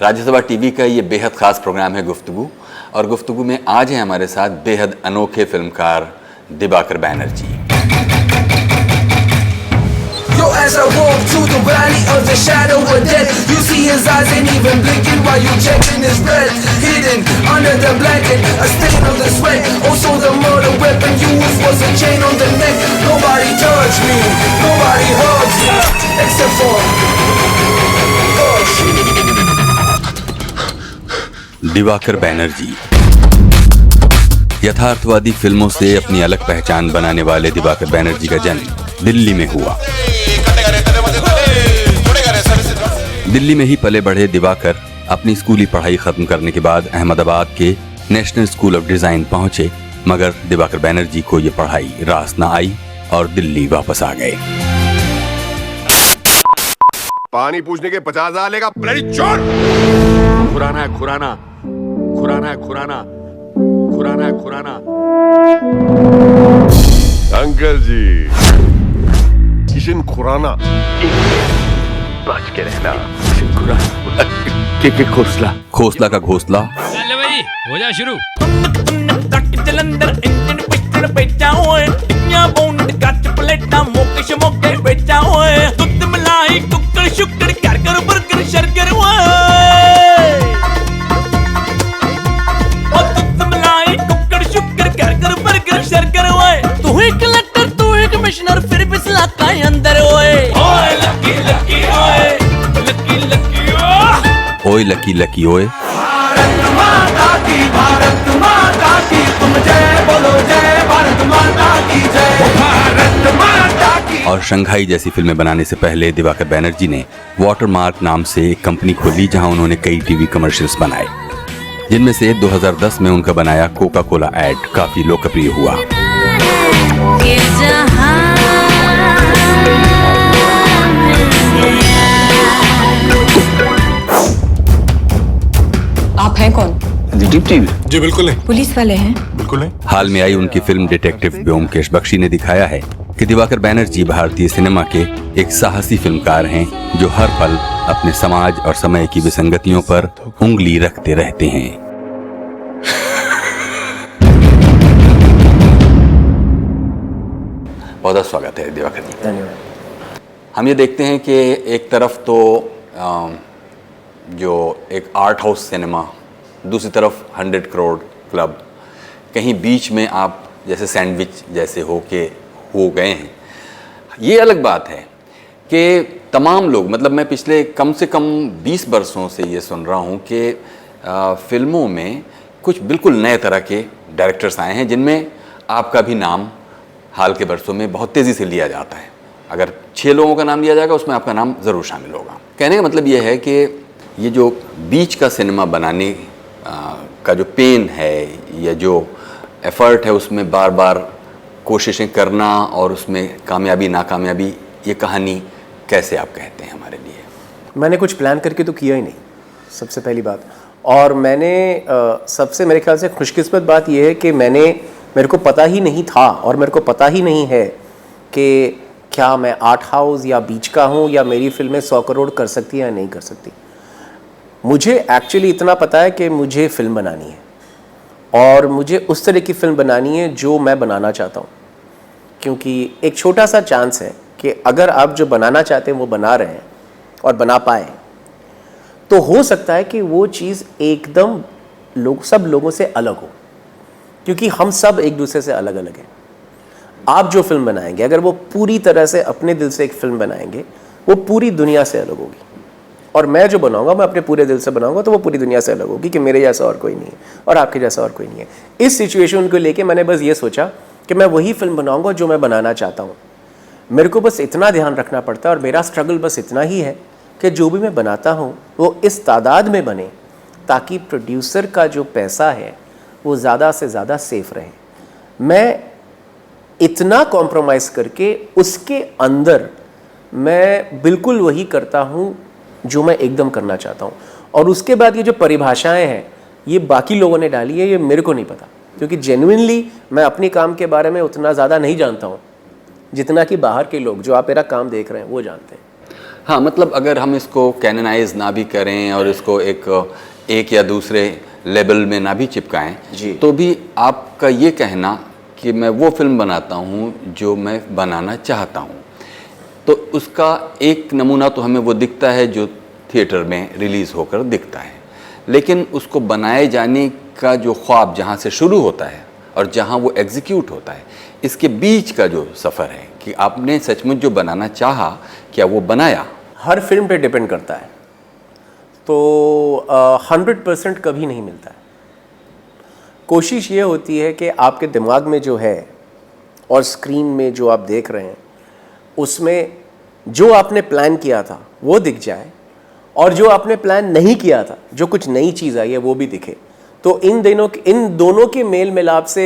Rajya Sabha TV का ये बेहद ख़ास प्रोग्राम है गुफ्तगू, और गुफ्तगू में आज हैं हमारे साथ बेहद अनोखे फिल्मकार Diwakar Banerjee. As I walk through the valley of the shadow of death, you see his eyes ain't even blinking while you checking his breath. Hidden under the blanket, a stain of the sweat. Also the murder weapon used was a chain on the neck. Nobody touched me, nobody hugs me, except for Diwakar Banerjee. यथार्थवादी फिल्मों से अपनी अलग पहचान बनाने वाले दिवाकर बैनर्जी का जन्म दिल्ली में हुआ। दिल्ली में ही पले बढ़े दिवाकर अपनी स्कूली पढ़ाई खत्म करने के बाद अहमदाबाद के नेशनल स्कूल ऑफ डिजाइन पहुंचे, मगर दिवाकर बैनर्जी को ये पढ़ाई रास न आई और दिल्ली वापस आ गए। पानी पूछने के 50,000 लेगा ब्लडी चोर। खुराना है खुराना, खुराना है खुराना, खुराना है खुराना। अंकल जी, किशन खुराना। बच के रहना। के खोसला, खोसला का घोसला। चल भाई, हो जा शुरू। तू एक कलेक्टर, तू एक कमिश्नर, फिर भी इलाका अंदर ओए लकी लकी ओए लकी लकी ओए लकी लकी ओए। भारत माता की तुम जय बोलो, जय भारत माता की जय, भारत माता की। और शंघाई जैसी फिल्में बनाने से पहले दिवाकर बैनर्जी ने वाटरमार्क नाम से एक कंपनी खोली, जहां उन्होंने कई टीवी कमर्शियल्स बनाए, जिनमें से 2010 में उनका बनाया कोका कोला एड काफी लोकप्रिय हुआ। आप हैं कौन? डिटेक्टिव। जी बिल्कुल नहीं। पुलिस वाले हैं? बिल्कुल नहीं। हाल में आई उनकी फिल्म डिटेक्टिव ब्योमकेश बख्शी ने दिखाया है कि दिवाकर बैनर्जी भारतीय सिनेमा के एक साहसी फिल्मकार हैं, जो हर पल अपने समाज और समय की विसंगतियों पर उंगली रखते रहते हैं। बहुत बहुत स्वागत है दिवाकर जी। धन्यवाद। हम ये देखते हैं कि एक तरफ तो जो एक आर्ट हाउस सिनेमा, दूसरी तरफ 100 करोड़ क्लब, कहीं बीच में आप जैसे सैंडविच जैसे हो गए हैं। ये अलग बात है कि तमाम लोग, मतलब मैं पिछले कम से कम 20 वर्षों से ये सुन रहा हूँ कि फिल्मों में कुछ बिल्कुल नए तरह के डायरेक्टर्स आए हैं, जिनमें आपका भी नाम हाल के वर्षों में बहुत तेज़ी से लिया जाता है। अगर 6 लोगों का नाम लिया जाएगा, उसमें आपका नाम ज़रूर शामिल होगा। कहने का मतलब ये है कि ये जो बीच का सिनेमा बनाने का जो पेन है या जो एफ़र्ट है, उसमें बार बार कोशिशें करना और उसमें कामयाबी नाकामयाबी, ये कहानी कैसे आप कहते हैं हमारे लिए? मैंने कुछ प्लान करके तो किया ही नहीं, सबसे पहली बात। और मैंने सबसे मेरे ख्याल से खुशकिस्मत बात यह है कि मेरे को पता ही नहीं था और मेरे को पता ही नहीं है कि क्या मैं आर्ट हाउस या बीच का हूँ या मेरी फिल्में 100 करोड़ कर सकती है या नहीं कर सकती। मुझे एक्चुअली इतना पता है कि मुझे फ़िल्म बनानी है और मुझे उस तरह की फ़िल्म बनानी है जो मैं बनाना चाहता हूँ, क्योंकि एक छोटा सा चांस है कि अगर आप जो बनाना चाहते हैं वो बना रहे हैं और बना पाए, तो हो सकता है कि वो चीज़ एकदम सब लोगों से अलग हो, क्योंकि हम सब एक दूसरे से अलग अलग हैं। आप जो फिल्म बनाएंगे, अगर वो पूरी तरह से अपने दिल से एक फ़िल्म बनाएंगे, वो पूरी दुनिया से अलग होगी। और मैं जो बनाऊंगा, मैं अपने पूरे दिल से बनाऊंगा, तो वो पूरी दुनिया से अलग होगी कि मेरे जैसा और कोई नहीं है और आपके जैसा और कोई नहीं है। इस सिचुएशन को लेके मैंने बस ये सोचा कि मैं वही फिल्म बनाऊंगा जो मैं बनाना चाहता हूँ। मेरे को बस इतना ध्यान रखना पड़ता है और मेरा स्ट्रगल बस इतना ही है कि जो भी मैं बनाता हूँ वो इस तादाद में बने ताकि प्रोड्यूसर का जो पैसा है वो ज़्यादा से ज़्यादा सेफ रहे। मैं इतना कॉम्प्रोमाइज़ करके उसके अंदर मैं बिल्कुल वही करता हूँ जो मैं एकदम करना चाहता हूँ। और उसके बाद ये जो परिभाषाएं हैं ये बाकी लोगों ने डाली है, ये मेरे को नहीं पता, क्योंकि जेन्युइनली मैं अपने काम के बारे में उतना ज़्यादा नहीं जानता हूँ जितना कि बाहर के लोग जो आप मेरा काम देख रहे हैं वो जानते हैं। हाँ, मतलब अगर हम इसको कैनोनाइज ना भी करें और इसको एक या दूसरे लेवल में ना भी चिपकाएं, जी। तो भी आपका ये कहना कि मैं वो फिल्म बनाता हूँ जो मैं बनाना चाहता हूँ, तो उसका एक नमूना तो हमें वो दिखता है जो थिएटर में रिलीज़ होकर दिखता है, लेकिन उसको बनाए जाने का जो ख्वाब जहाँ से शुरू होता है और जहाँ वो एग्जीक्यूट होता है, इसके बीच का जो सफ़र है कि आपने सचमुच जो बनाना चाहा, क्या वो बनाया? हर फिल्म पे डिपेंड करता है, तो 100% कभी नहीं मिलता है। कोशिश ये होती है कि आपके दिमाग में जो है और स्क्रीन में जो आप देख रहे हैं, उसमें जो आपने प्लान किया था वो दिख जाए, और जो आपने प्लान नहीं किया था, जो कुछ नई चीज़ आई है, वो भी दिखे। तो इन दोनों के मेल मिलाप से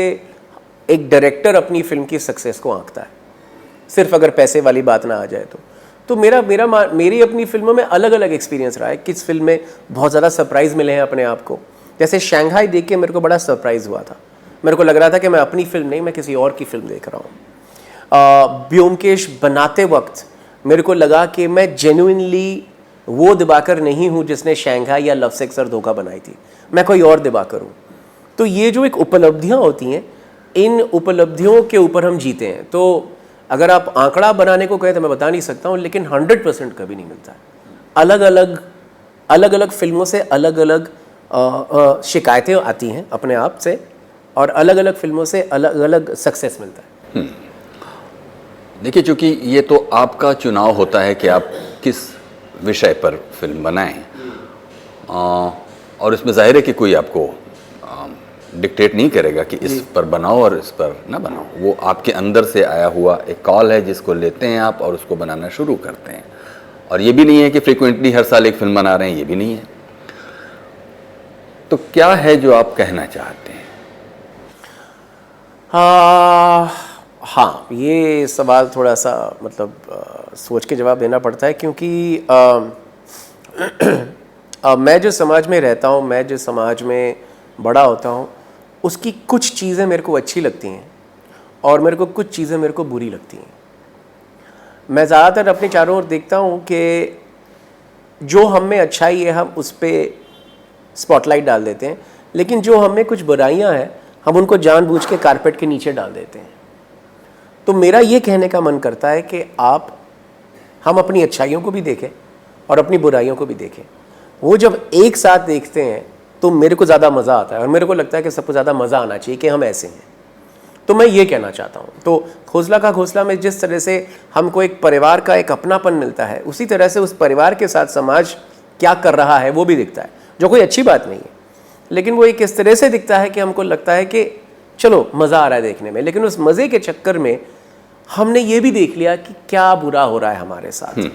एक डायरेक्टर अपनी फिल्म की सक्सेस को आंकता है, सिर्फ अगर पैसे वाली बात ना आ जाए तो मेरी अपनी फिल्मों में अलग अलग एक्सपीरियंस रहा है। किस फिल्म में बहुत ज़्यादा सरप्राइज़ मिले हैं अपने आप को, जैसे शंघाई देख के मेरे को बड़ा सरप्राइज़ हुआ था। मेरे को लग रहा था कि मैं अपनी फिल्म नहीं, मैं किसी और की फिल्म देख रहा हूँ। ब्योमकेश बनाते वक्त मेरे को लगा कि मैं जेन्युइनली वो दिवाकर नहीं हूँ जिसने शंघाई या लव सेक्स और धोखा बनाई थी, मैं कोई और दिवाकर हूँ। तो ये जो एक उपलब्धियाँ होती हैं, इन उपलब्धियों के ऊपर हम जीते हैं। तो अगर आप आंकड़ा बनाने को कहें तो मैं बता नहीं सकता हूँ, लेकिन 100% कभी नहीं मिलता है। अलग अलग फिल्मों से अलग अलग शिकायतें आती हैं अपने आप से, और अलग अलग फिल्मों से अलग अलग सक्सेस मिलता है। देखिए, चूँकि ये तो आपका चुनाव होता है कि आप किस विषय पर फिल्म बनाएं, और इसमें जाहिर है कि कोई आपको डिक्टेट नहीं करेगा कि इस पर बनाओ और इस पर ना बनाओ। वो आपके अंदर से आया हुआ एक कॉल है जिसको लेते हैं आप और उसको बनाना शुरू करते हैं। और ये भी नहीं है कि फ्रीक्वेंटली हर साल एक फिल्म बना रहे हैं, ये भी नहीं है। तो क्या है जो आप कहना चाहते हैं? हाँ, ये सवाल थोड़ा सा मतलब सोच के जवाब देना पड़ता है, क्योंकि मैं जो समाज में रहता हूँ, मैं जो समाज में बड़ा होता हूँ, उसकी कुछ चीज़ें मेरे को अच्छी लगती हैं और मेरे को कुछ चीज़ें मेरे को बुरी लगती हैं। मैं ज़्यादातर अपने चारों ओर देखता हूँ कि जो हम में अच्छाई है हम उस पर स्पॉटलाइट डाल देते हैं, लेकिन जो हम में कुछ बुराइयाँ हैं हम उनको जानबूझ के कारपेट के नीचे डाल देते हैं। तो मेरा ये कहने का मन करता है कि हम अपनी अच्छाइयों को भी देखें और अपनी बुराइयों को भी देखें। वो जब एक साथ देखते हैं तो मेरे को ज़्यादा मज़ा आता है, और मेरे को लगता है कि सबको ज़्यादा मज़ा आना चाहिए कि हम ऐसे हैं। तो मैं ये कहना चाहता हूँ। तो खोसला का घोंसला में जिस तरह से हमको एक परिवार का एक अपनापन मिलता है, उसी तरह से उस परिवार के साथ समाज क्या कर रहा है वो भी दिखता है, जो कोई अच्छी बात नहीं है, लेकिन वो एक इस तरह से दिखता है कि हमको लगता है कि चलो मज़ा आ रहा है देखने में। लेकिन उस मज़े के चक्कर में हमने ये भी देख लिया कि क्या बुरा हो रहा है हमारे साथ।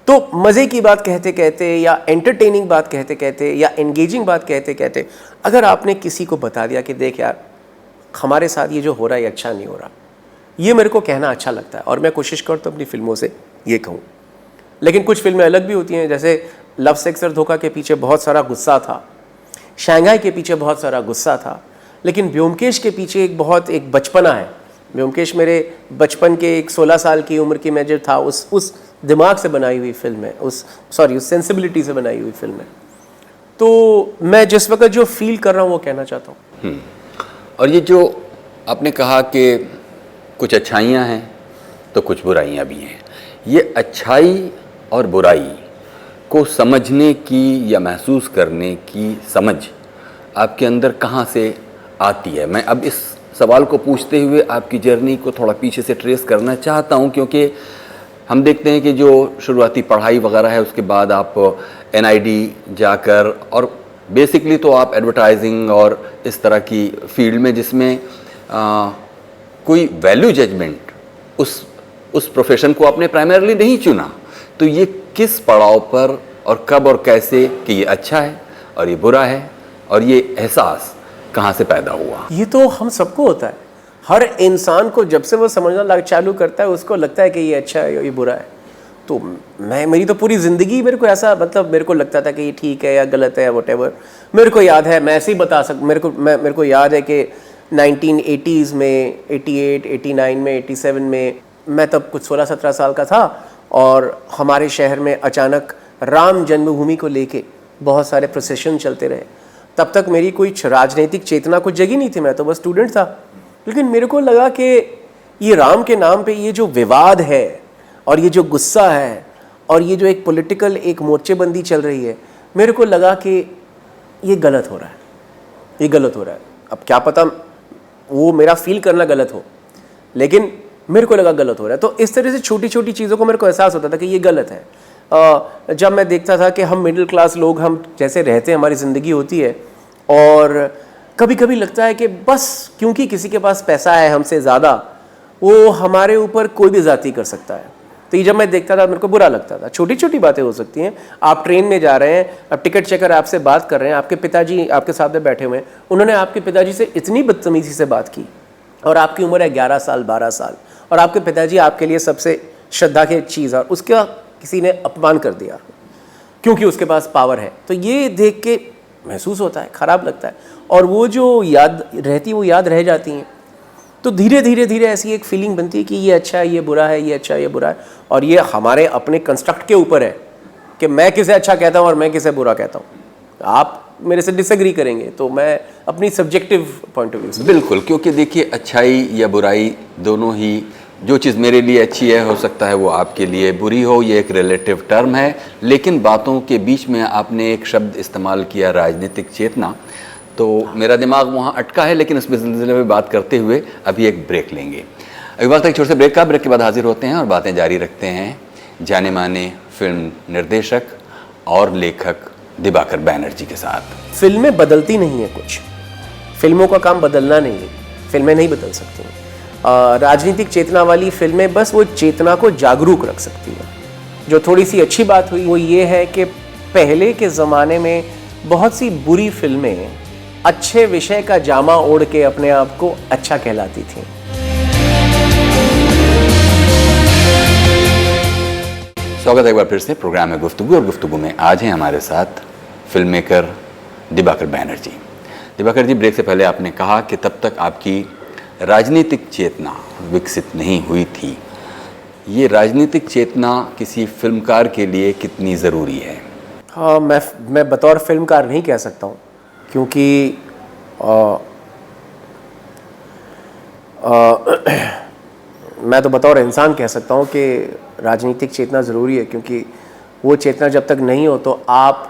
तो मज़े की बात कहते कहते या एंटरटेनिंग बात कहते कहते या एंगेजिंग बात कहते कहते अगर आपने किसी को बता दिया कि देख यार, हमारे साथ ये जो हो रहा है ये अच्छा नहीं हो रहा, ये मेरे को कहना अच्छा लगता है और मैं कोशिश करता हूँ अपनी फिल्मों से ये कहूँ। लेकिन कुछ फिल्में अलग भी होती हैं, जैसे लव सेक्स और धोखा के पीछे बहुत सारा गुस्सा था, शंघाई के पीछे बहुत सारा गुस्सा था, लेकिन ब्योमकेश के पीछे एक बचपना है। ब्योमकेश मेरे बचपन के एक 16 साल की उम्र की मैं जो था उस दिमाग से बनाई हुई फिल्म है, उस सेंसिबिलिटी से बनाई हुई फिल्म है। तो मैं जिस वक्त जो फील कर रहा हूँ वो कहना चाहता हूँ। और ये जो आपने कहा कि कुछ अच्छाइयाँ हैं तो कुछ बुराइयाँ भी हैं, ये अच्छाई और बुराई को समझने की या महसूस करने की समझ आपके अंदर कहाँ से आती है? मैं अब इस सवाल को पूछते हुए आपकी जर्नी को थोड़ा पीछे से ट्रेस करना चाहता हूँ, क्योंकि हम देखते हैं कि जो शुरुआती पढ़ाई वगैरह है उसके बाद आप NID जाकर, और बेसिकली तो आप एडवर्टाइजिंग और इस तरह की फील्ड में जिसमें कोई वैल्यू जजमेंट उस प्रोफेशन को आपने प्राइमरीली नहीं चुना। तो ये किस पड़ाव पर और कब और कैसे कि ये अच्छा है और ये बुरा है, और ये एहसास कहाँ से पैदा हुआ? ये तो हम सबको होता है। हर इंसान को जब से वो समझना चालू करता है उसको लगता है कि ये अच्छा है या ये बुरा है। तो मेरी तो पूरी ज़िंदगी मेरे को ऐसा, मतलब मेरे को लगता था कि ये ठीक है या गलत है या व्हाटएवर। मेरे को याद है, मैं ऐसे ही बता मेरे को याद है कि 1980s में, 88, 89 में, 87 में मैं तब कुछ 16-17 साल का था, और हमारे शहर में अचानक राम जन्मभूमि को लेके बहुत सारे प्रोसेशन चलते रहे, तब तक मेरी कोई राजनीतिक चेतना कुछ जगी नहीं थी, मैं तो बस स्टूडेंट था। लेकिन मेरे को लगा कि ये राम के नाम पे ये जो विवाद है और ये जो गुस्सा है और ये जो एक पॉलिटिकल एक मोर्चेबंदी चल रही है, मेरे को लगा कि ये गलत हो रहा है, ये गलत हो रहा है। अब क्या पता वो मेरा फील करना गलत हो, लेकिन मेरे को लगा गलत हो रहा है। तो इस तरह से छोटी छोटी चीज़ों को मेरे को एहसास होता था कि ये गलत है। जब मैं देखता था कि हम मिडिल क्लास लोग, हम जैसे रहते हैं, हमारी ज़िंदगी होती है, और कभी कभी लगता है कि बस क्योंकि किसी के पास पैसा है हमसे ज़्यादा, वो हमारे ऊपर कोई भी ज़्यादती कर सकता है। तो ये जब मैं देखता था मेरे को बुरा लगता था। छोटी छोटी बातें हो सकती हैं। आप ट्रेन में जा रहे हैं, अब टिकट चेकर आपसे बात कर रहे हैं, आपके पिताजी आपके साथ में बैठे हुए हैं, उन्होंने आपके पिताजी से इतनी बदतमीज़ी से बात की, और आपकी उम्र है 11 साल 12 साल, और आपके पिताजी आपके लिए सबसे श्रद्धा की चीज़, और उसका किसी ने अपमान कर दिया क्योंकि उसके पास पावर है। तो ये देख के महसूस होता है, ख़राब लगता है, और वो जो याद रहती है वो याद रह जाती हैं। तो धीरे धीरे धीरे ऐसी एक फीलिंग बनती है कि ये अच्छा है, ये बुरा है, ये अच्छा है, ये बुरा है, और ये हमारे अपने कंस्ट्रक्ट के ऊपर है कि मैं किसे अच्छा कहता हूँ और मैं किसे बुरा कहता हूँ। आप मेरे से डिसएग्री करेंगे तो मैं अपनी सब्जेक्टिव पॉइंट ऑफ व्यू से। बिल्कुल, क्योंकि देखिए अच्छाई या बुराई दोनों ही, जो चीज़ मेरे लिए अच्छी है हो सकता है वो आपके लिए बुरी हो, ये एक रिलेटिव टर्म है। लेकिन बातों के बीच में आपने एक शब्द इस्तेमाल किया, राजनीतिक चेतना, तो मेरा दिमाग वहाँ अटका है, लेकिन उस सिलसिले में बात करते हुए अभी एक ब्रेक लेंगे। अभी वक्त एक छोटे से ब्रेक का, ब्रेक के बाद हाजिर होते हैं और बातें जारी रखते हैं जाने माने फिल्म निर्देशक और लेखक दिवाकर बैनर्जी के साथ। फिल्में बदलती नहीं है कुछ, फिल्मों का काम बदलना नहीं है, फिल्में नहीं बदल सकती हैं। राजनीतिक चेतना वाली फिल्में बस वो चेतना को जागरूक रख सकती हैं। जो थोड़ी सी अच्छी बात हुई वो ये है कि पहले के ज़माने में बहुत सी बुरी फिल्में अच्छे विषय का जामा ओढ़ के अपने आप को अच्छा कहलाती थीं। स्वागत है एक बार फिर से, प्रोग्राम है गुफ्तगू, और गुफ्तगू में आज हैं हमारे साथ फिल्म मेकर दिवाकर बैनर्जी। दिवाकर जी, ब्रेक से पहले आपने कहा कि तब तक आपकी राजनीतिक चेतना विकसित नहीं हुई थी। ये राजनीतिक चेतना किसी फिल्मकार के लिए कितनी ज़रूरी है? हाँ, मैं बतौर फिल्मकार नहीं कह सकता हूँ, क्योंकि मैं तो बतौर इंसान कह सकता हूँ कि राजनीतिक चेतना ज़रूरी है, क्योंकि वो चेतना जब तक नहीं हो तो आप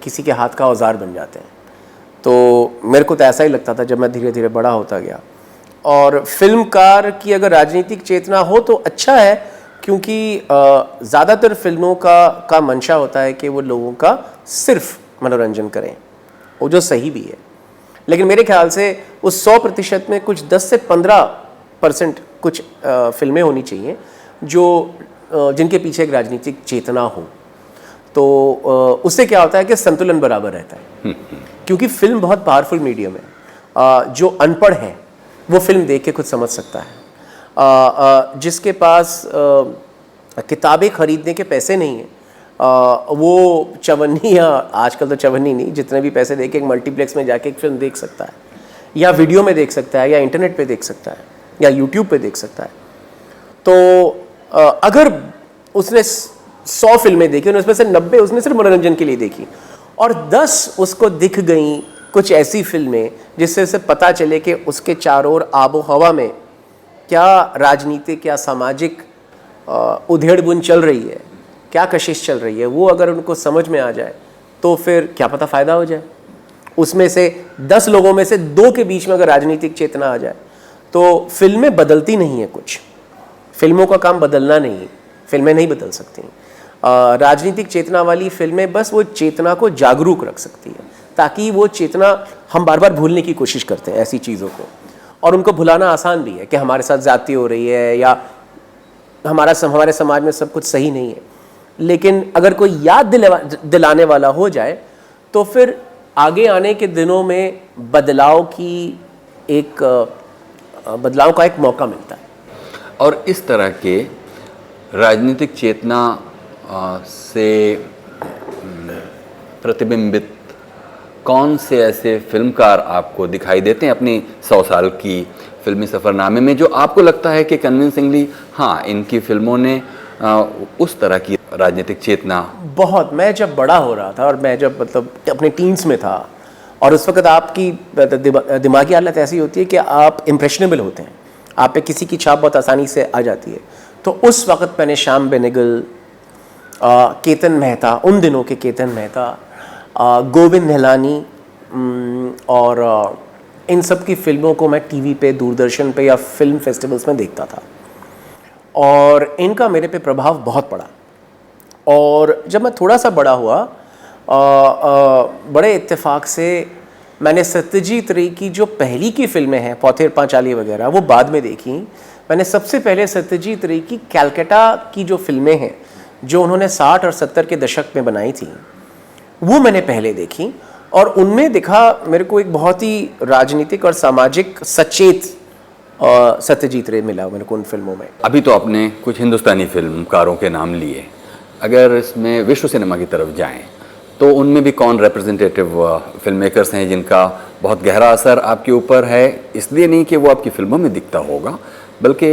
किसी के हाथ का औजार बन जाते हैं। तो मेरे को तो ऐसा ही लगता था जब मैं धीरे धीरे बड़ा होता गया। और फिल्मकार की अगर राजनीतिक चेतना हो तो अच्छा है, क्योंकि ज़्यादातर फिल्मों का मंशा होता है कि वो लोगों का सिर्फ मनोरंजन करें, वो जो सही भी है। लेकिन मेरे ख्याल से उस 100% में कुछ 10 से 15% कुछ फिल्में होनी चाहिए जो जिनके पीछे एक राजनीतिक चेतना हो। तो उससे क्या होता है कि संतुलन बराबर रहता है, क्योंकि फिल्म बहुत पावरफुल मीडियम है। जो अनपढ़ है वो फिल्म देख के खुद समझ सकता है। जिसके पास किताबें खरीदने के पैसे नहीं हैं, वो चवन्नी, या आजकल तो चवन्नी नहीं, जितने भी पैसे दे के एक मल्टीप्लेक्स में जाके एक फिल्म देख सकता है, या वीडियो में देख सकता है, या इंटरनेट पे देख सकता है, या यूट्यूब पे देख सकता है। तो अगर उसने 100 फिल्में देखी और उसमें से 90 उसने सिर्फ मनोरंजन के लिए देखी, और 10 उसको दिख गई कुछ ऐसी फिल्में जिससे उसे पता चले कि उसके चारों ओर आबो हवा में क्या राजनीतिक, क्या सामाजिक उधेड़-बुन चल रही है, क्या कशिश चल रही है, वो अगर उनको समझ में आ जाए तो फिर क्या पता फ़ायदा हो जाए। उसमें से 10 लोगों में से 2 के बीच में अगर राजनीतिक चेतना आ जाए तो फिल्में बदलती नहीं है कुछ, फिल्मों का काम बदलना नहीं है, फिल्में नहीं बदल सकती। राजनीतिक चेतना वाली फिल्में बस वो चेतना को जागरूक रख सकती है, ताकि वो चेतना, हम बार बार भूलने की कोशिश करते हैं ऐसी चीज़ों को, और उनको भुलाना आसान भी है कि हमारे साथ ज़्यादती हो रही है या हमारे समाज में सब कुछ सही नहीं है। लेकिन अगर कोई याद दिलाने वाला हो जाए तो फिर आगे आने के दिनों में बदलाव का एक मौका मिलता है। और इस तरह के राजनीतिक चेतना से प्रतिबिंबित कौन से ऐसे फिल्मकार आपको दिखाई देते हैं अपनी 100 साल की फिल्मी सफ़रनामे में, जो आपको लगता है कि कन्विंसिंगली हाँ, इनकी फिल्मों ने उस तरह की राजनीतिक चेतना? बहुत। मैं जब बड़ा हो रहा था और मैं जब मतलब अपने टीन्स में था, और उस वक्त आपकी दिमागी हालत ऐसी होती है कि आप इम्प्रेशनेबल होते हैं, आप पे किसी की छाप बहुत आसानी से आ जाती है। तो उस वक्त मैंने श्याम बेनेगल, केतन मेहता, उन दिनों के केतन मेहता, गोविंद निहलानी और इन सब की फिल्मों को मैं टीवी पे, दूरदर्शन पे या फिल्म फेस्टिवल्स में देखता था, और इनका मेरे पे प्रभाव बहुत पड़ा। और जब मैं थोड़ा सा बड़ा हुआ, बड़े इत्तेफाक से मैंने सत्यजीत रे की जो पहली की फिल्में हैं, पौथेर पांचाली वगैरह, वो बाद में देखी। मैंने सबसे पहले सत्यजीत रे की कैलकाटा की जो फिल्में हैं, जो उन्होंने 60 और 70 के दशक में बनाई थी, वो मैंने पहले देखी। और उनमें दिखा मेरे को एक बहुत ही राजनीतिक और सामाजिक सचेत सत्यजीत रे मिला मेरे को उन फिल्मों में। अभी तो आपने कुछ हिंदुस्तानी फिल्मकारों के नाम लिए, अगर इसमें विश्व सिनेमा की तरफ जाएं तो उनमें भी कौन रिप्रेजेंटेटिव फिल्म मेकर्स हैं जिनका बहुत गहरा असर आपके ऊपर है? इसलिए नहीं कि वो आपकी फिल्मों में दिखता होगा, बल्कि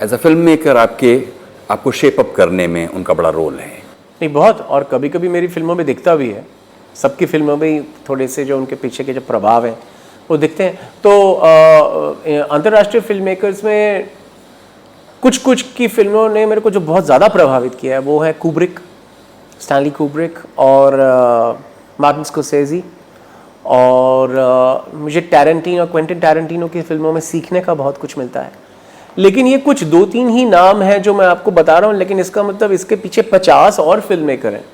एज अ फिल्म मेकर आपको शेप अप करने में उनका बड़ा रोल है। नहीं, बहुत। और कभी कभी मेरी फिल्मों में दिखता भी है, सबकी फिल्मों में ही थोड़े से जो उनके पीछे के जो प्रभाव हैं वो दिखते हैं। तो अंतर्राष्ट्रीय फिल्म मेकर्स में कुछ की फिल्मों ने मेरे को जो बहुत ज़्यादा प्रभावित किया है वो है कुब्रिक, स्टैनली कुब्रिक और मार्टिन स्कोर्सेज़ी। और मुझे टैरेंटिनो, क्वेंटिन टैरेंटिनो की फिल्मों में सीखने का बहुत कुछ मिलता है। लेकिन ये कुछ 2-3 ही नाम हैं जो मैं आपको बता रहा हूँ, लेकिन इसका मतलब इसके पीछे 50 और फिल्म मेकर हैं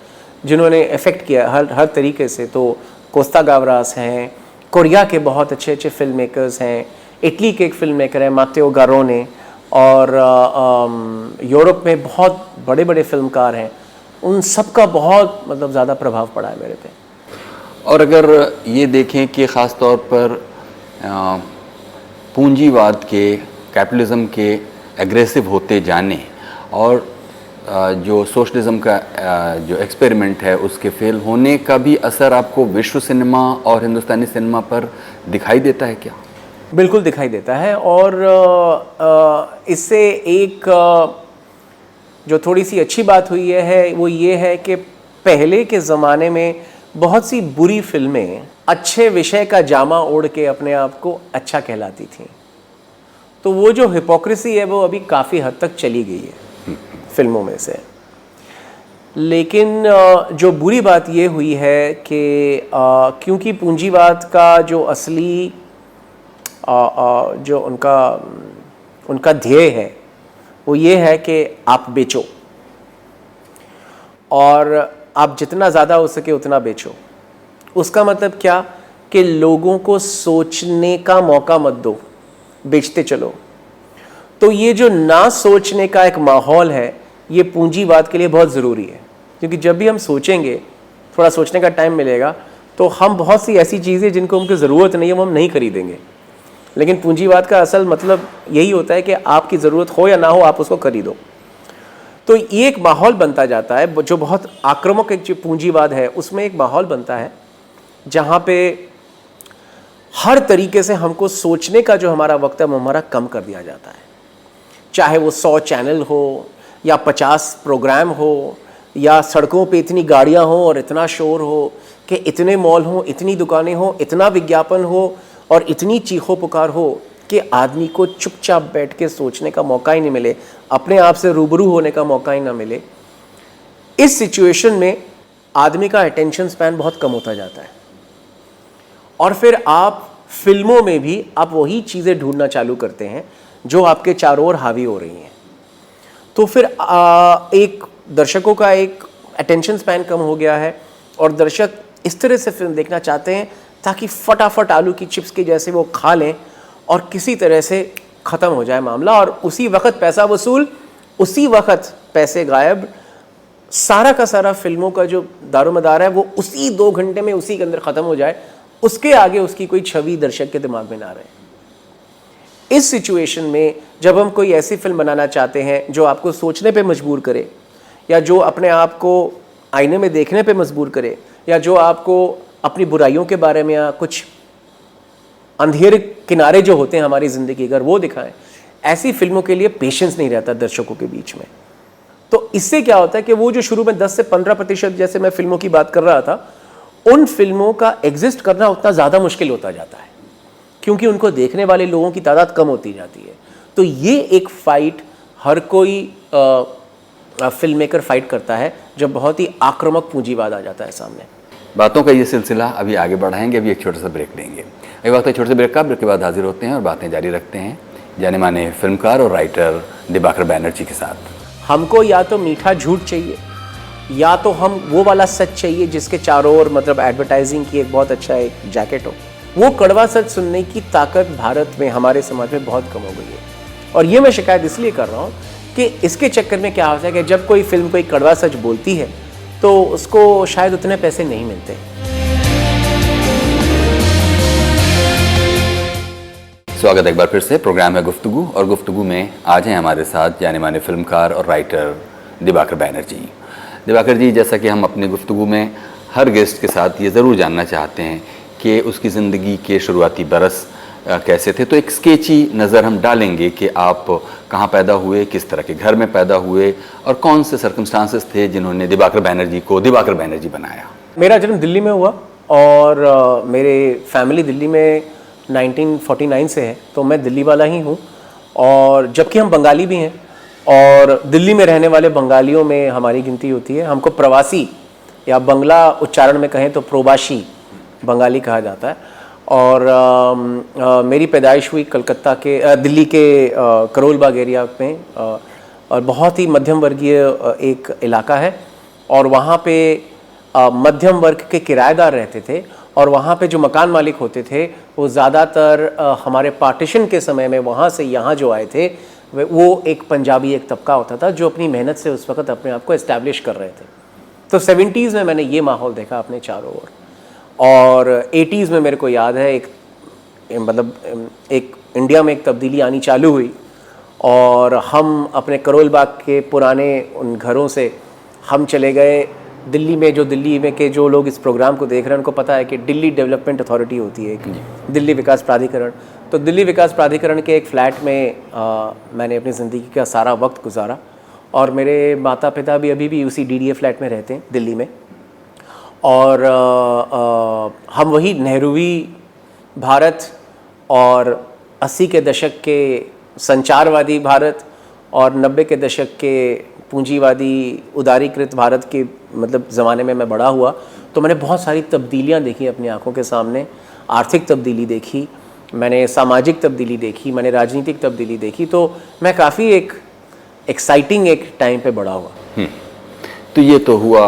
जिन्होंने इफ़ेक्ट किया हर तरीके से। तो कोस्ता गावरास हैं, कोरिया के बहुत अच्छे अच्छे फिल्म मेकर्स हैं, इटली के एक फिल्म मेकर हैं मात्तेओ गारोने, और यूरोप में बहुत बड़े बड़े फिल्मकार हैं। उन सब का बहुत मतलब ज़्यादा प्रभाव पड़ा है मेरे पे। और अगर ये देखें कि ख़ास तौर पर पूंजीवाद के, कैपिटलिज्म के एग्रेसिव होते जाने और जो सोशलिज्म का जो एक्सपेरिमेंट है उसके फेल होने का भी असर आपको विश्व सिनेमा और हिंदुस्तानी सिनेमा पर दिखाई देता है क्या? बिल्कुल दिखाई देता है। और इससे एक जो थोड़ी सी अच्छी बात हुई है वो ये है कि पहले के ज़माने में बहुत सी बुरी फिल्में अच्छे विषय का जामा ओढ़ के अपने आप को अच्छा कहलाती थीं। तो वो जो हिपोक्रेसी है वो अभी काफ़ी हद तक चली गई है फिल्मों में से। लेकिन जो बुरी बात ये हुई है कि क्योंकि पूंजीवाद का जो असली जो उनका ध्येय है वो ये है कि आप बेचो, और आप जितना ज़्यादा हो सके उतना बेचो। उसका मतलब क्या कि लोगों को सोचने का मौका मत दो, बेचते चलो। तो ये जो ना सोचने का एक माहौल है, ये पूंजीवाद के लिए बहुत ज़रूरी है, क्योंकि जब भी हम सोचेंगे, थोड़ा सोचने का टाइम मिलेगा, तो हम बहुत सी ऐसी चीज़ें जिनको हमको ज़रूरत नहीं है वो हम नहीं खरीदेंगे। लेकिन पूंजीवाद का असल मतलब यही होता है कि आपकी ज़रूरत हो या ना हो, आप उसको खरीदो। तो ये एक माहौल बनता जाता है जो बहुत आक्रामक एक जो पूंजीवाद है उसमें एक माहौल बनता है जहाँ पे हर तरीके से हमको सोचने का जो हमारा वक्त है वो हमारा कम कर दिया जाता है। चाहे वो 100 चैनल हो या 50 प्रोग्राम हो या सड़कों पे इतनी गाड़ियाँ हों और इतना शोर हो कि इतने मॉल हों, इतनी दुकानें हों, इतना विज्ञापन हो और इतनी चीखों पुकार हो कि आदमी को चुपचाप बैठ के सोचने का मौका ही नहीं मिले, अपने आप से रूबरू होने का मौका ही ना मिले। इस सिचुएशन में आदमी का अटेंशन स्पैन बहुत कम होता जाता है, और फिर आप फिल्मों में भी आप वही चीज़ें ढूंढना चालू करते हैं जो आपके चारों ओर हावी हो रही हैं। तो फिर एक दर्शकों का एक अटेंशन स्पैन कम हो गया है, और दर्शक इस तरह से फिल्म देखना चाहते हैं ताकि फटाफट आलू की चिप्स के जैसे वो खा लें और किसी तरह से ख़त्म हो जाए मामला, और उसी वक्त पैसा वसूल, उसी वक्त पैसे गायब। सारा का सारा फिल्मों का जो दारोमदार है वो उसी 2 घंटे में उसी के अंदर ख़त्म हो जाए, उसके आगे उसकी कोई छवि दर्शक के दिमाग में ना रहे। इस सिचुएशन में जब हम कोई ऐसी फिल्म बनाना चाहते हैं जो आपको सोचने पे मजबूर करे, या जो अपने आप को आईने में देखने पे मजबूर करे, या जो आपको अपनी बुराइयों के बारे में या कुछ अंधेरे किनारे जो होते हैं हमारी ज़िंदगी, अगर वो दिखाएं, ऐसी फिल्मों के लिए पेशेंस नहीं रहता दर्शकों के बीच में। तो इससे क्या होता है कि वो जो शुरू में 10 से 15% जैसे मैं फिल्मों की बात कर रहा था, उन फिल्मों का एग्जिस्ट करना उतना ज़्यादा मुश्किल होता जाता है क्योंकि उनको देखने वाले लोगों की तादाद कम होती जाती है। तो ये एक फाइट हर कोई फिल्म मेकर फाइट करता है जब बहुत ही आक्रामक पूंजीवाद आ जाता है सामने। बातों का ये सिलसिला अभी आगे बढ़ाएंगे, अभी एक छोटा सा ब्रेक लेंगे। एक वक्त छोटे से ब्रेक का, ब्रेक के बाद हाजिर होते हैं और बातें जारी रखते हैं जाने माने फिल्मकार और राइटर दिबाकर बैनर्जी के साथ। हमको या तो मीठा झूठ चाहिए या तो हम वो वाला सच चाहिए जिसके चारों ओर मतलब एडवर्टाइजिंग की एक बहुत अच्छा एक जैकेट हो। वो कड़वा सच सुनने की ताकत भारत में, हमारे समाज में बहुत कम हो गई है। और ये मैं शिकायत इसलिए कर रहा हूँ कि इसके चक्कर में क्या होता है कि जब कोई फिल्म कोई कड़वा सच बोलती है तो उसको शायद उतने पैसे नहीं मिलते। स्वागत है एक बार फिर से, प्रोग्राम है गुफ्तगू और गुफ्तगू में आज हैं हमारे साथ जाने माने फिल्मकार और राइटर दिबाकर बैनर्जी। दिबाकर जी, जैसा कि हम अपनी गुफ्तगू में हर गेस्ट के साथ ये ज़रूर जानना चाहते हैं कि उसकी ज़िंदगी के शुरुआती बरस कैसे थे, तो एक स्केची नज़र हम डालेंगे कि आप कहाँ पैदा हुए, किस तरह के घर में पैदा हुए और कौन से सर्कमस्टांसेस थे जिन्होंने दिबाकर बैनर्जी को दिबाकर बैनर्जी बनाया। मेरा जन्म दिल्ली में हुआ और मेरे फैमिली दिल्ली में 1949 से है, तो मैं दिल्ली वाला ही हूँ। और जबकि हम बंगाली भी हैं और दिल्ली में रहने वाले बंगालियों में हमारी गिनती होती है। हमको प्रवासी या बंगला उच्चारण में कहें तो प्रोबाशी बंगाली कहा जाता है। और मेरी पैदाइश हुई कलकत्ता के दिल्ली के करोल बाग एरिया में और बहुत ही मध्यम वर्गीय एक इलाका है और वहाँ पे मध्यम वर्ग के किराएदार रहते थे और वहाँ पे जो मकान मालिक होते थे वो ज़्यादातर हमारे पार्टीशन के समय में वहाँ से यहाँ जो आए थे वो एक पंजाबी एक तबका होता था जो अपनी मेहनत से उस वक़्त अपने आप को इस्टेब्लिश कर रहे थे। तो 70s में मैंने ये माहौल देखा अपने चारों ओर। और 80s में मेरे को याद है एक इंडिया में एक तब्दीली आनी चालू हुई और हम अपने करोल बाग के पुराने उन घरों से हम चले गए दिल्ली में। जो दिल्ली में के जो लोग इस प्रोग्राम को देख रहे हैं उनको पता है कि दिल्ली डेवलपमेंट अथॉरिटी होती है एक, दिल्ली विकास प्राधिकरण। तो दिल्ली विकास प्राधिकरण के एक फ़्लैट में मैंने अपनी ज़िंदगी का सारा वक्त गुजारा और मेरे माता पिता भी अभी भी उसी DDA फ्लैट में रहते हैं दिल्ली में। और हम वही नेहरूवी भारत और 80 के दशक के संचारवादी भारत और 90 के दशक के पूंजीवादी उदारीकृत भारत के मतलब ज़माने में मैं बड़ा हुआ। तो मैंने बहुत सारी तब्दीलियाँ देखी अपनी आंखों के सामने। आर्थिक तब्दीली देखी, मैंने सामाजिक तब्दीली देखी, मैंने राजनीतिक तब्दीली देखी। तो मैं काफ़ी एक एक्साइटिंग एक टाइम पे बड़ा हुआ। तो ये तो हुआ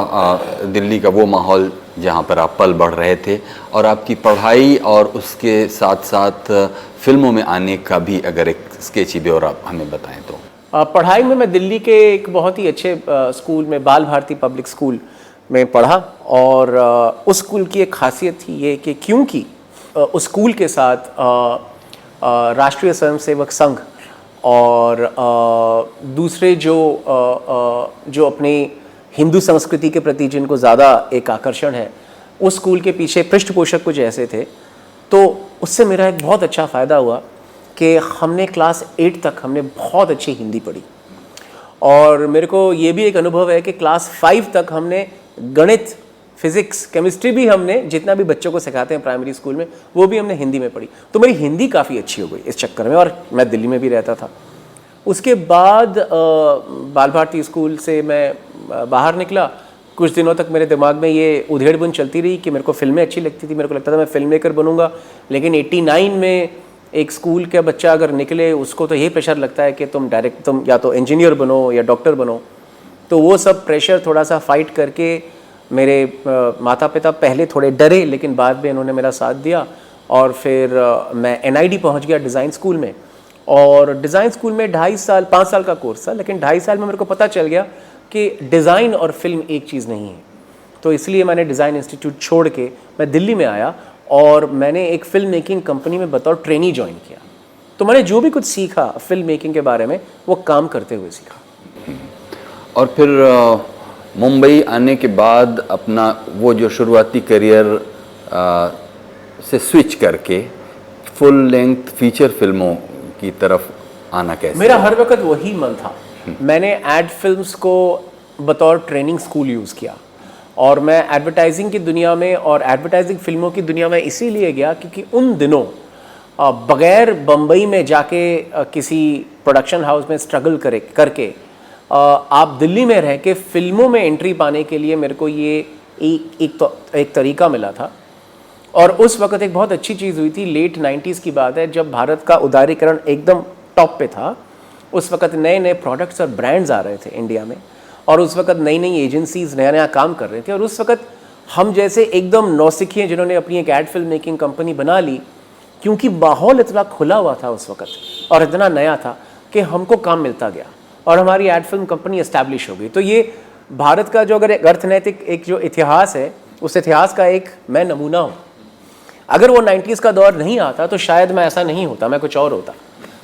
दिल्ली का वो माहौल जहाँ पर आप पल बढ़ रहे थे और आपकी पढ़ाई और उसके साथ साथ फिल्मों में आने का भी अगर एक स्केची ब्यौरा आप हमें बताएं तो। पढ़ाई में मैं दिल्ली के एक बहुत ही अच्छे स्कूल में बाल भारती पब्लिक स्कूल में पढ़ा और उस स्कूल की एक खासियत थी ये कि क्योंकि उस स्कूल के साथ राष्ट्रीय स्वयंसेवक संघ और दूसरे जो अपनी हिंदू संस्कृति के प्रति जिनको ज़्यादा एक आकर्षण है, उस स्कूल के पीछे पृष्ठपोषक कुछ ऐसे थे। तो उससे मेरा एक बहुत अच्छा फ़ायदा हुआ कि हमने क्लास 8 तक हमने बहुत अच्छी हिंदी पढ़ी और मेरे को ये भी एक अनुभव है कि क्लास 5 तक हमने गणित, फिज़िक्स, केमिस्ट्री भी हमने जितना भी बच्चों को सिखाते हैं प्राइमरी स्कूल में वो भी हमने हिंदी में पढ़ी। तो मेरी हिंदी काफ़ी अच्छी हो गई इस चक्कर में और मैं दिल्ली में भी रहता था। उसके बाद बाल भारती स्कूल से मैं बाहर निकला। कुछ दिनों तक मेरे दिमाग में ये उधेड़-बुन चलती रही कि मेरे को फिल्में अच्छी लगती थी, मेरे को लगता था मैं फिल्म मेकर बनूंगा। लेकिन 89 में एक स्कूल का बच्चा अगर निकले उसको तो यही प्रेशर लगता है कि तुम या तो इंजीनियर बनो या डॉक्टर बनो। तो वो सब प्रेशर थोड़ा सा फाइट करके मेरे माता पिता पहले थोड़े डरे लेकिन बाद में इन्होंने मेरा साथ दिया और फिर मैं NID पहुँच गया डिज़ाइन स्कूल में। और डिज़ाइन स्कूल में 5 साल का कोर्स था, लेकिन 2.5 साल में मेरे को पता चल गया कि डिज़ाइन और फिल्म एक चीज़ नहीं है। तो इसलिए मैंने डिज़ाइन इंस्टीट्यूट छोड़ के मैं दिल्ली में आया और मैंने एक फ़िल्म मेकिंग कंपनी में बतौर ट्रेनी ज्वाइन किया। तो मैंने जो भी कुछ सीखा फिल्म मेकिंग के बारे में वो काम करते हुए सीखा। और फिर मुंबई आने के बाद अपना वो जो शुरुआती करियर से स्विच करके फुल लेंथ फीचर फिल्मों की तरफ आना कैसे? मेरा हर वक्त वही मन था मैंने एड फिल्म्स को बतौर ट्रेनिंग स्कूल यूज़ किया, और मैं एडवर्टाइजिंग की दुनिया में और एडवर्टाइजिंग फिल्मों की दुनिया में इसीलिए गया क्योंकि उन दिनों बग़ैर बम्बई में जाके किसी प्रोडक्शन हाउस में स्ट्रगल करके आप दिल्ली में रह के फिल्मों में एंट्री पाने के लिए मेरे को ये एक तरीका मिला था। और उस वक्त एक बहुत अच्छी चीज़ हुई थी, लेट 90s की बात है, जब भारत का उदारीकरण एकदम टॉप पे था। उस वक्त नए नए प्रोडक्ट्स और ब्रांड्स आ रहे थे इंडिया में, और उस वक्त नई नई एजेंसीज़ नया नया काम कर रहे थे। और उस वक्त हम जैसे एकदम नौसिखिए जिन्होंने अपनी एक एड फिल्म मेकिंग कंपनी बना ली, क्योंकि माहौल इतना खुला हुआ था उस वक्त और इतना नया था कि हमको काम मिलता गया और हमारी एड फिल्म कंपनी इस्टेब्लिश हो गई। तो ये भारत का जो अगर एक अर्थनैतिक एक जो इतिहास है, उस इतिहास का एक मैं नमूना हूँ। अगर वो 90s का दौर नहीं आता तो शायद मैं ऐसा नहीं होता, मैं कुछ और होता।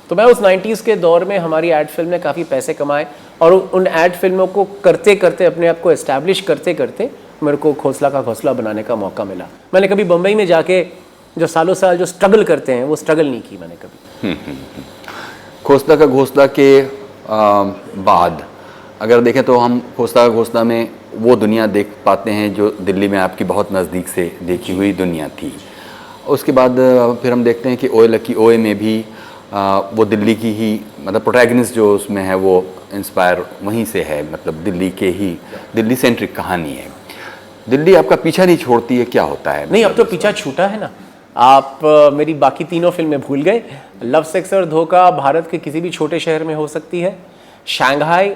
तो मैं उस 90s के दौर में हमारी एड फिल्म ने काफ़ी पैसे कमाए, और उन एड फिल्मों को करते करते अपने आप को इस्टेब्लिश करते करते मेरे को खोसला का घोंसला बनाने का मौका मिला। मैंने कभी बम्बई में जाके जो सालों साल जो स्ट्रगल करते हैं वो स्ट्रगल नहीं की मैंने कभी। खोसला का घोंसला के बाद अगर देखें तो हम खोसला का घोंसला में वो दुनिया देख पाते हैं जो दिल्ली में आपकी बहुत नज़दीक से देखी हुई दुनिया थी। उसके बाद फिर हम देखते हैं कि ओए लकी ओए में भी वो दिल्ली की ही मतलब प्रोटैगनिस्ट जो उसमें है वो इंस्पायर वहीं से है, मतलब दिल्ली के ही दिल्ली सेंट्रिक कहानी है। दिल्ली आपका पीछा नहीं छोड़ती है, क्या होता है? नहीं, अब तो पीछा छूटा है ना। आप मेरी बाकी तीनों फिल्में भूल गए। लव सेक्स और धोखा भारत के किसी भी छोटे शहर में हो सकती है। शंघाई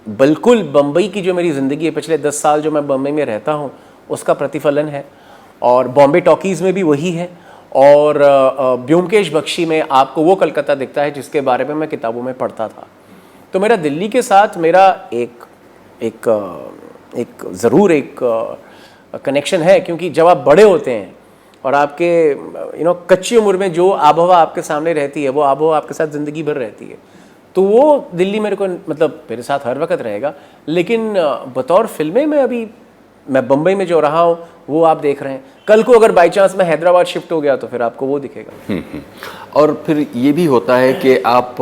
बिल्कुल बम्बई की जो मेरी ज़िंदगी है, पिछले 10 साल जो मैं बम्बई में रहता हूँ उसका प्रतिफलन है, और बॉम्बे टॉकीज़ में भी वही है, और ब्योमकेश बख्शी में आपको वो कलकत्ता दिखता है जिसके बारे में मैं किताबों में पढ़ता था। तो मेरा दिल्ली के साथ मेरा एक ज़रूर एक कनेक्शन है, क्योंकि जब आप बड़े होते हैं और आपके कच्ची उम्र में जो आबहवा आपके सामने रहती है वो आबहवा आपके साथ ज़िंदगी भर रहती है। तो वो दिल्ली मेरे को मतलब मेरे साथ हर वक्त रहेगा। लेकिन बतौर फिल्में में अभी मैं बम्बई में जो रहा हूँ वो आप देख रहे हैं। कल को अगर बाई चांस मैं हैदराबाद शिफ्ट हो गया तो फिर आपको वो दिखेगा। और फिर ये भी होता है कि आप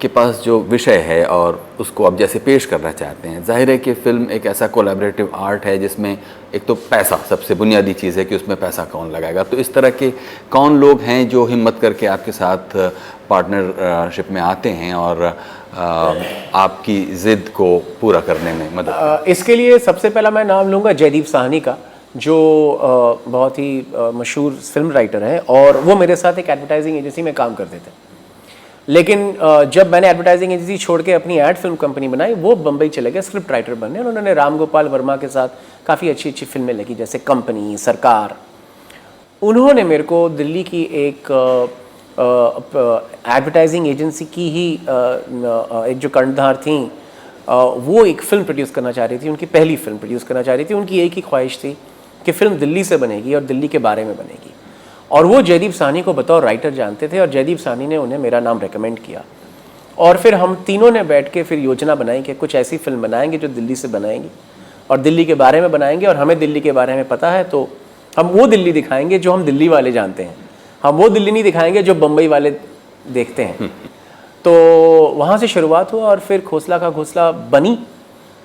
के पास जो विषय है और उसको आप जैसे पेश करना चाहते हैं, जाहिर है कि फ़िल्म एक ऐसा कोलैबोरेटिव आर्ट है जिसमें एक तो पैसा सबसे बुनियादी चीज़ है कि उसमें पैसा कौन लगाएगा। तो इस तरह के कौन लोग हैं जो हिम्मत करके आपके साथ पार्टनरशिप में आते हैं और आपकी ज़िद को पूरा करने में मदद? इसके लिए सबसे पहला मैं नाम लूँगा जयदीप साहनी का, जो बहुत ही मशहूर फिल्म राइटर हैं, और वो मेरे साथ एक एडवर्टाइजिंग एजेंसी में काम करते थे। लेकिन जब मैंने एडवर्टाइजिंग एजेंसी छोड़ के अपनी एड फिल्म कंपनी बनाई, वो बम्बई चले गए स्क्रिप्ट राइटर बनने, और उन्होंने राम गोपाल वर्मा के साथ काफ़ी अच्छी अच्छी फिल्में लगी, जैसे कंपनी, सरकार। उन्होंने मेरे को दिल्ली की एक एडवर्टाइजिंग एजेंसी की ही एक जो कर्णधार थी, वो एक फ़िल्म प्रोड्यूस करना चाह रही थी, उनकी पहली फिल्म प्रोड्यूस करना चाह रही थी। उनकी एक ही ख्वाहिश थी कि फ़िल्म दिल्ली से बनेगी और दिल्ली के बारे में बनेगी, और वो जयदीप साहनी को बतौर राइटर जानते थे, और जयदीप साहनी ने उन्हें मेरा नाम रेकमेंड किया। और फिर हम तीनों ने बैठ के फिर योजना बनाई कि कुछ ऐसी फिल्म बनाएंगे जो दिल्ली से बनाएंगे और दिल्ली के बारे में बनाएंगे, और हमें दिल्ली के बारे में पता है तो हम वो दिल्ली दिखाएंगे जो हम दिल्ली वाले जानते हैं, हम वो दिल्ली नहीं दिखाएंगे जो बम्बई वाले देखते हैं। तो वहाँ से शुरुआत हुआ, और फिर खोसला का घोंसला बनी।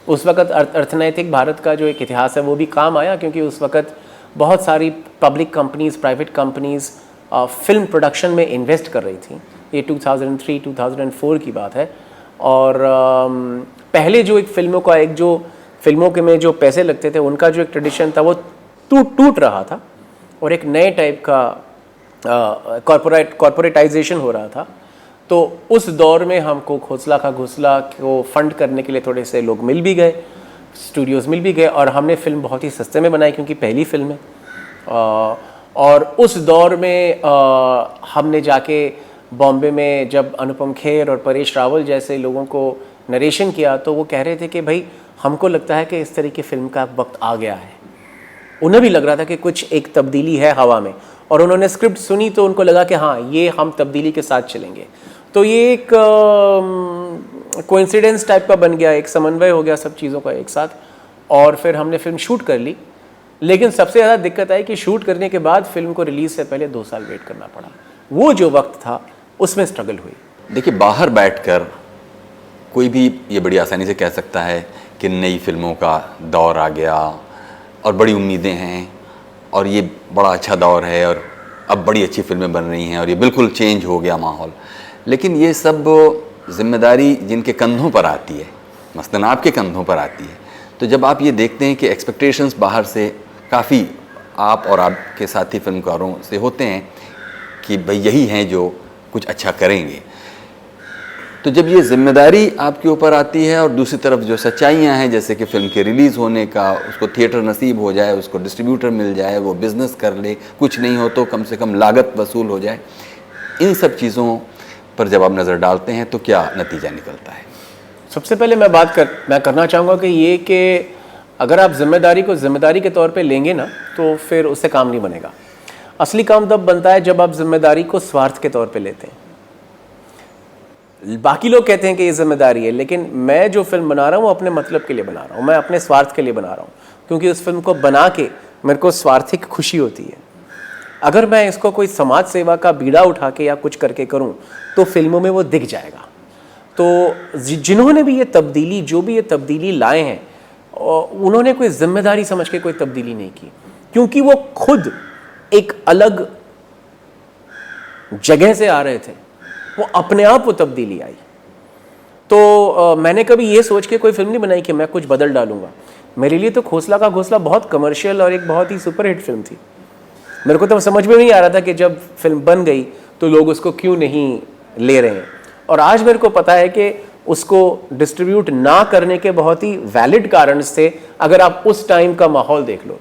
उस वक़्त अर्थनैतिक भारत का जो एक इतिहास है वो भी काम आया, क्योंकि उस वक़्त बहुत सारी public companies, private companies film production में इन्वेस्ट कर रही थी। ये 2003-2004 की बात है। और पहले जो एक फिल्मों का एक जो फिल्मों के में जो पैसे लगते थे उनका जो एक ट्रेडिशन था वो टूट रहा था, और एक नए टाइप का कॉर्पोरेटाइजेशन हो रहा था। तो उस दौर में हमको खोसला का घोंसला को फंड करने के लिए थोड़े से लोग मिल भी गए, स्टूडियोज़ मिल भी गए, और हमने फिल्म बहुत ही सस्ते में बनाई क्योंकि पहली फिल्म है। और उस दौर में हमने जाके बॉम्बे में जब अनुपम खेर और परेश रावल जैसे लोगों को नरेशन किया तो वो कह रहे थे कि भाई हमको लगता है कि इस तरह की फ़िल्म का वक्त आ गया है। उन्हें भी लग रहा था कि कुछ एक तब्दीली है हवा में, और उन्होंने स्क्रिप्ट सुनी तो उनको लगा कि हाँ, ये हम तब्दीली के साथ चलेंगे। तो ये एक कोइंसिडेंस टाइप का बन गया, एक समन्वय हो गया सब चीज़ों का एक साथ, और फिर हमने फिल्म शूट कर ली। लेकिन सबसे ज़्यादा दिक्कत आई कि शूट करने के बाद फिल्म को रिलीज़ से पहले 2 साल वेट करना पड़ा। वो जो वक्त था उसमें स्ट्रगल हुई। देखिए, बाहर बैठकर कोई भी ये बड़ी आसानी से कह सकता है कि नई फिल्मों का दौर आ गया और बड़ी उम्मीदें हैं और ये बड़ा अच्छा दौर है और अब बड़ी अच्छी फिल्में बन रही हैं और ये बिल्कुल चेंज हो गया माहौल। लेकिन ये सब जिम्मेदारी जिनके कंधों पर आती है, मसलन आपके कंधों पर आती है, तो जब आप ये देखते हैं कि एक्सपेक्टेशंस बाहर से काफ़ी आप और आपके साथी फिल्मकारों से होते हैं कि भाई यही हैं जो कुछ अच्छा करेंगे, तो जब ये जिम्मेदारी आपके ऊपर आती है और दूसरी तरफ जो सच्चाइयाँ हैं, जैसे कि फ़िल्म के रिलीज़ होने का, उसको थिएटर नसीब हो जाए, उसको डिस्ट्रीब्यूटर मिल जाए, वो बिज़नेस कर ले, कुछ नहीं हो तो कम से कम लागत वसूल हो जाए, इन सब चीज़ों पर जब आप नज़र डालते हैं तो क्या नतीजा निकलता है? सबसे पहले मैं करना चाहूँगा कि ये कि अगर आप जिम्मेदारी को जिम्मेदारी के तौर पे लेंगे ना, तो फिर उससे काम नहीं बनेगा। असली काम तब बनता है जब आप जिम्मेदारी को स्वार्थ के तौर पे लेते हैं। बाकी लोग कहते हैं कि ये जिम्मेदारी है, लेकिन मैं जो फिल्म बना रहा हूँ वो अपने मतलब के लिए बना रहा हूँ, मैं अपने स्वार्थ के लिए बना रहा हूँ, क्योंकि उस फिल्म को बना के मेरे को स्वार्थिक खुशी होती है। अगर मैं इसको कोई समाज सेवा का बीड़ा उठा के या कुछ करके करूँ तो फिल्मों में वो दिख जाएगा। तो जिन्होंने भी ये तब्दीली, जो भी ये तब्दीली लाए हैं, उन्होंने कोई जिम्मेदारी समझ के कोई तब्दीली नहीं की, क्योंकि वो खुद एक अलग जगह से आ रहे थे, वो अपने आप वो तब्दीली आई। तो मैंने कभी ये सोच के कोई फिल्म नहीं बनाई कि मैं कुछ बदल डालूंगा। मेरे लिए तो खोसला का घोंसला बहुत कमर्शियल और एक बहुत ही सुपरहिट फिल्म थी। मेरे को तो समझ में नहीं आ रहा था कि जब फिल्म बन गई तो लोग उसको क्यों नहीं ले रहे हैं, और आज मेरे को पता है कि उसको डिस्ट्रीब्यूट ना करने के बहुत ही वैलिड कारण से, अगर आप उस टाइम का माहौल देख लो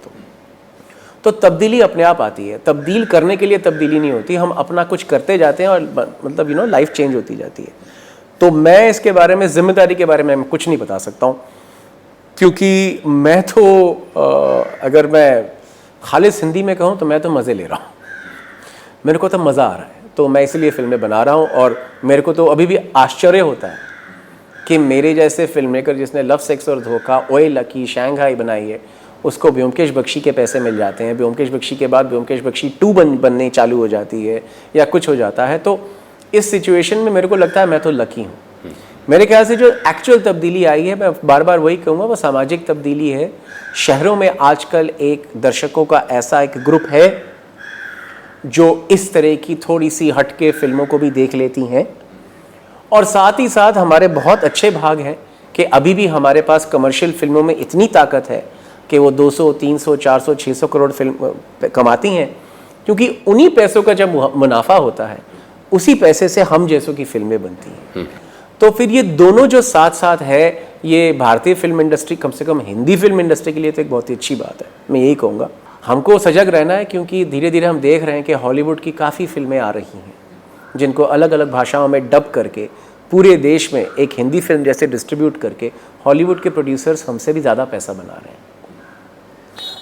तो तब्दीली अपने आप आती है। तब्दील करने के लिए तब्दीली नहीं होती, हम अपना कुछ करते जाते हैं और मतलब लाइफ चेंज होती जाती है। तो मैं इसके बारे में, जिम्मेदारी के बारे में कुछ नहीं बता सकता हूँ, क्योंकि मैं तो अगर मैं खालिस हिंदी में कहूँ तो मैं तो मज़े ले रहा हूँ, मेरे को तो मज़ा आ रहा है, तो मैं इसलिए फिल्में बना रहा हूँ। और मेरे को तो अभी भी आश्चर्य होता है कि मेरे जैसे फिल्म मेकर जिसने लव, सेक्स और धोखा, ओए लकी, शंघाई बनाई है, उसको ब्योमकेश बख्शी के पैसे मिल जाते हैं। ब्योमकेश बख्शी के बाद ब्योमकेश बख्शी 2 बनने चालू हो जाती है या कुछ हो जाता है। तो इस सिचुएशन में मेरे को लगता है मैं तो लकी हूँ। मेरे ख्याल से जो एक्चुअल तब्दीली आई है, मैं बार बार वही कहूँगा, वो सामाजिक तब्दीली है। शहरों में आजकल एक दर्शकों का ऐसा एक ग्रुप है जो इस तरह की थोड़ी सी हटके फिल्मों को भी देख लेती हैं, और साथ ही साथ हमारे बहुत अच्छे भाग हैं कि अभी भी हमारे पास कमर्शियल फिल्मों में इतनी ताकत है कि वो 200, 300, 400, 600 करोड़ फिल्म कमाती हैं, क्योंकि उन्हीं पैसों का जब मुनाफा होता है उसी पैसे से हम जैसों की फिल्में बनती हैं। तो फिर ये दोनों जो साथ साथ है, ये भारतीय फिल्म इंडस्ट्री, कम से कम हिंदी फिल्म इंडस्ट्री के लिए तो एक बहुत ही अच्छी बात है। मैं यही कहूँगा, हमको सजग रहना है, क्योंकि धीरे धीरे हम देख रहे हैं कि हॉलीवुड की काफ़ी फिल्में आ रही हैं जिनको अलग अलग भाषाओं में डब करके पूरे देश में एक हिंदी फिल्म जैसे डिस्ट्रीब्यूट करके हॉलीवुड के प्रोड्यूसर्स हमसे भी ज़्यादा पैसा बना रहे हैं।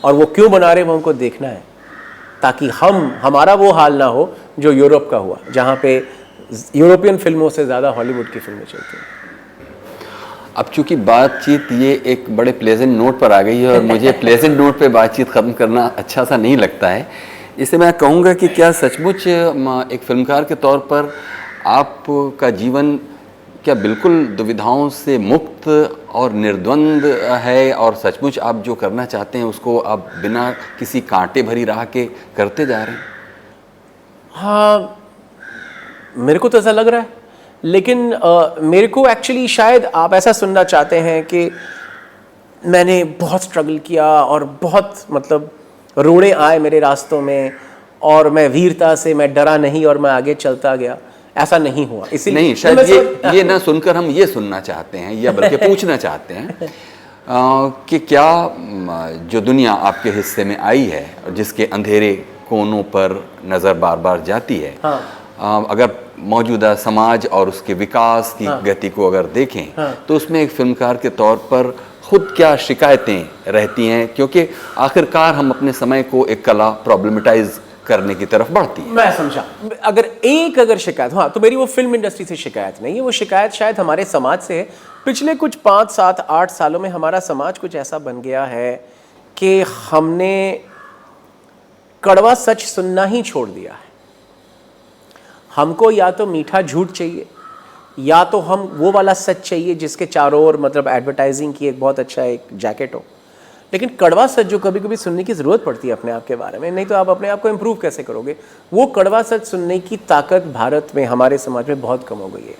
और वो क्यों बना रहे हैं वो हमको देखना है, ताकि हमारा वो हाल ना हो जो यूरोप का हुआ, जहाँ पे यूरोपियन फिल्मों से ज़्यादा हॉलीवुड की फिल्में चलती हैं। अब चूंकि बातचीत ये एक बड़े प्लेजेंट नोट पर आ गई है और मुझे प्लेजेंट नोट पे बातचीत ख़त्म करना अच्छा सा नहीं लगता है, इससे मैं कहूँगा कि क्या सचमुच एक फिल्मकार के तौर पर आपका जीवन क्या बिल्कुल दुविधाओं से मुक्त और निर्द्वंद है, और सचमुच आप जो करना चाहते हैं उसको आप बिना किसी कांटे भरी राह के करते जा रहे हैं? हाँ, मेरे को तो ऐसा लग रहा है, लेकिन मेरे को एक्चुअली शायद आप ऐसा सुनना चाहते हैं कि मैंने बहुत स्ट्रगल किया और बहुत मतलब रोड़े आए मेरे रास्तों में और मैं वीरता से, मैं डरा नहीं और मैं आगे चलता गया। ऐसा नहीं हुआ, इसीलिए नहीं, शायद ये ना सुनकर हम ये सुनना चाहते हैं या बल्कि पूछना चाहते हैं कि क्या जो दुनिया आपके हिस्से में आई है और जिसके अंधेरे कोनों पर नज़र बार बार जाती है, हाँ। अगर मौजूदा समाज और उसके विकास की हाँ। गति को अगर देखें हाँ। तो उसमें एक फिल्मकार के तौर पर खुद क्या शिकायतें रहती हैं, क्योंकि आखिरकार हम अपने समय को एक कला प्रॉब्लमेटाइज करने की तरफ बढ़ती है। मैं समझा, अगर शिकायत, हाँ, तो मेरी वो फिल्म इंडस्ट्री से शिकायत नहीं है, वो शिकायत शायद हमारे समाज से है। पिछले कुछ 5, 7, 8 सालों में हमारा समाज कुछ ऐसा बन गया है कि हमने कड़वा सच सुनना ही छोड़ दिया है। हमको या तो मीठा झूठ चाहिए या तो हम वो वाला सच चाहिए जिसके चारों ओर मतलब एडवर्टाइजिंग की एक बहुत अच्छा एक जैकेट हो। लेकिन कड़वा सच जो कभी कभी सुनने की ज़रूरत पड़ती है अपने आप के बारे में, नहीं तो आप अपने आप को इम्प्रूव कैसे करोगे, वो कड़वा सच सुनने की ताकत भारत में, हमारे समाज में बहुत कम हो गई है।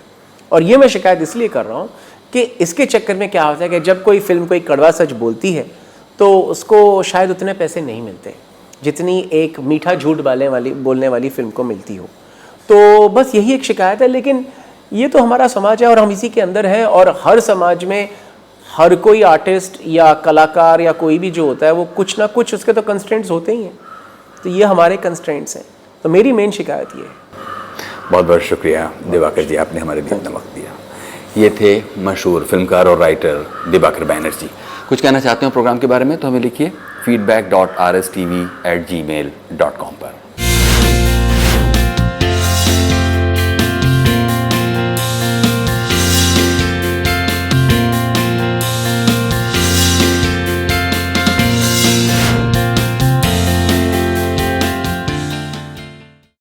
और ये मैं शिकायत इसलिए कर रहा हूँ कि इसके चक्कर में क्या होता है कि जब कोई फिल्म कोई कड़वा सच बोलती है तो उसको शायद उतने पैसे नहीं मिलते जितनी एक मीठा झूठ बोलने वाली फिल्म को मिलती हो। तो बस यही एक शिकायत है। लेकिन ये तो हमारा समाज है और हम इसी के अंदर हैं, और हर समाज में हर कोई आर्टिस्ट या कलाकार या कोई भी जो होता है वो कुछ ना कुछ उसके तो कंस्ट्रेंट्स होते ही हैं। तो ये हमारे कंस्ट्रेंट्स हैं। तो मेरी मेन शिकायत ये है। बहुत बहुत शुक्रिया दिवाकर जी, आपने हमारे लिए इतना वक्त दिया। ये थे मशहूर फिल्मकार और राइटर दिवाकर बैनर्जी। कुछ कहना चाहते हो प्रोग्राम के बारे में तो हमें लिखिए feedback.rstv@gmail.com पर।